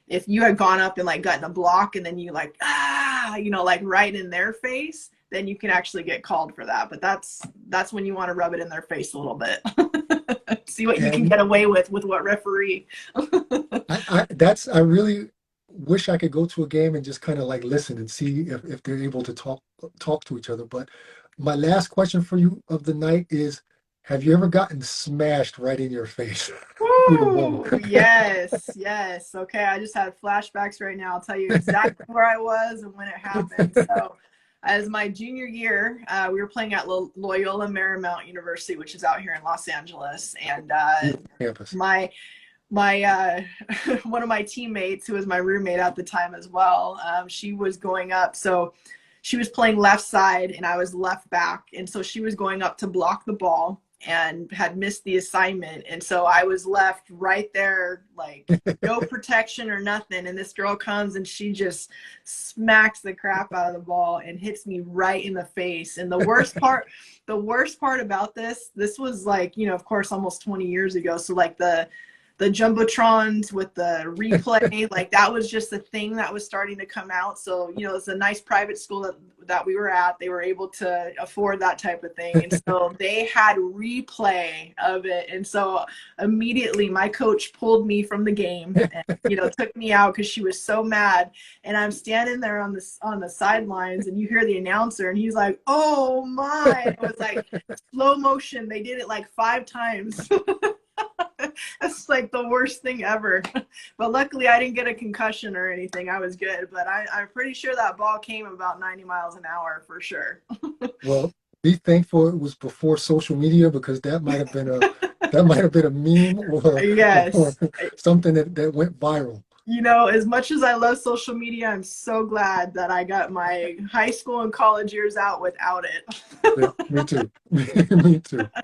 if you had gone up and like gotten a block and then you like like right in their face, then you can actually get called for that. But that's when you want to rub it in their face a little bit. See what you can And get away with what referee. I really wish I could go to a game and just kind of like listen and see if they're able to talk to each other. But my last question for you of the night is, have you ever gotten smashed right in your face through the ball? Woo! Yes, yes. Okay, I just had flashbacks right now. I'll tell you exactly where I was and when it happened. So, as my junior year, we were playing at Loyola Marymount University, which is out here in Los Angeles, and Beautiful campus. my one of my teammates, who was my roommate at the time as well, she was going up. So she was playing left side and I was left back, and so she was going up to block the ball and had missed the assignment, and so I was left right there, like no protection or nothing, and this girl comes and she just smacks the crap out of the ball and hits me right in the face. And the worst part about this was like, of course, almost 20 years ago, so like the jumbotrons with the replay, like that was just a thing that was starting to come out. So it's a nice private school that we were at. They were able to afford that type of thing, and so they had replay of it. And so immediately my coach pulled me from the game and took me out because she was so mad. And I'm standing there on the sidelines, and you hear the announcer and he's like, "Oh my." It was like slow motion. They did it like 5 times. That's like the worst thing ever. But luckily I didn't get a concussion or anything. I was good. But I'm pretty sure that ball came about 90 miles an hour for sure. Well, be thankful it was before social media, because that might have been That might have been a meme or Yes. something that went viral. You know, as much as I love social media, I'm so glad that I got my high school and college years out without it. Yeah, me too. Me too. Yeah.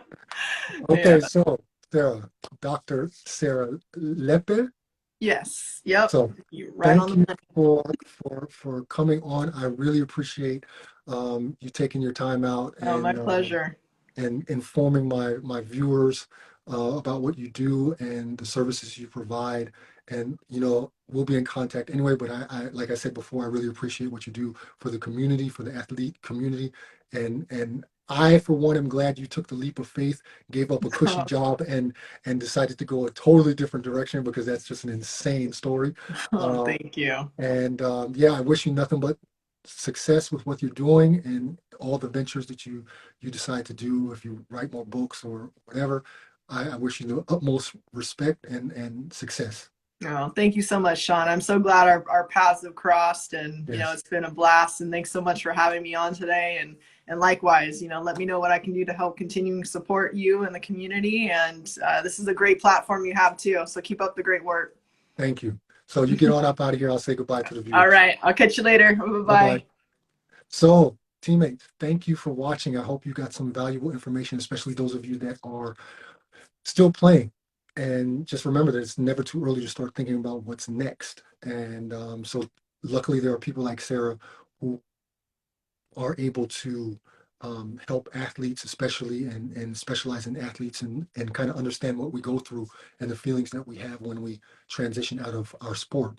Okay, so Sarah, Dr. Sarah Lepe. Yes. Yep. So You're right on thank the you money. for coming on. I really appreciate you taking your time out Oh, my pleasure. and informing my viewers about what you do and the services you provide. And we'll be in contact anyway. But like I said before, I really appreciate what you do for the community, for the athlete community, and I, for one, am glad you took the leap of faith, gave up a cushy job, and decided to go a totally different direction because that's just an insane story. Oh, Uh, thank you. and yeah, I wish you nothing but success with what you're doing and all the ventures that you decide to do. If you write more books or whatever, I wish you the utmost respect and success. Oh, thank you so much, Sean. I'm so glad our paths have crossed, and Yes, it's been a blast. And thanks so much for having me on today. And likewise, let me know what I can do to help continuing to support you and the community. And this is a great platform you have too. So keep up the great work. thank you. So you get on up out of here. I'll say goodbye to the All viewers. right, I'll catch you later. Bye Bye bye. bye. So, teammates, thank you for watching. I hope you got some valuable information, especially those of you that are still playing. And just remember that it's never too early to start thinking about what's next. And so, luckily, there are people like Sarah who are able to help athletes, especially, and specialize in athletes and kind of understand what we go through and the feelings that we have when we transition out of our sport.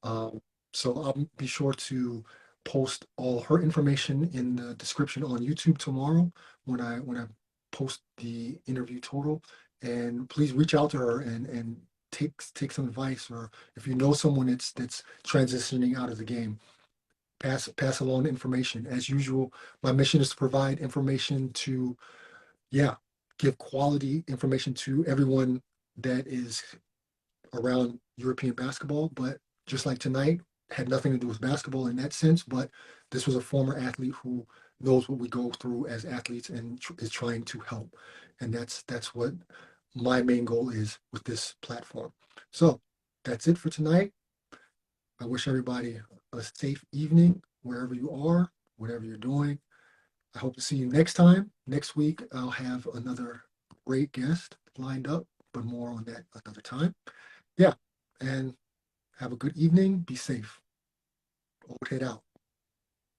Um, so I'll be sure to post all her information in the description on YouTube tomorrow when I post the interview total. And please reach out to her and take some advice, or if you know someone that's transitioning out of the game, pass along the information. As usual, my mission is to provide information to, yeah, give quality information to everyone that is around European basketball, but just like tonight, had nothing to do with basketball in that sense, but this was a former athlete who knows what we go through as athletes and is trying to help. And that's what my main goal is with this platform. So that's it for tonight. I wish everybody a safe evening wherever you are, whatever you're doing. I hope to see you next time. Next week, I'll have another great guest lined up, but more on that another time. Yeah. And have a good evening. Be safe. Old head out.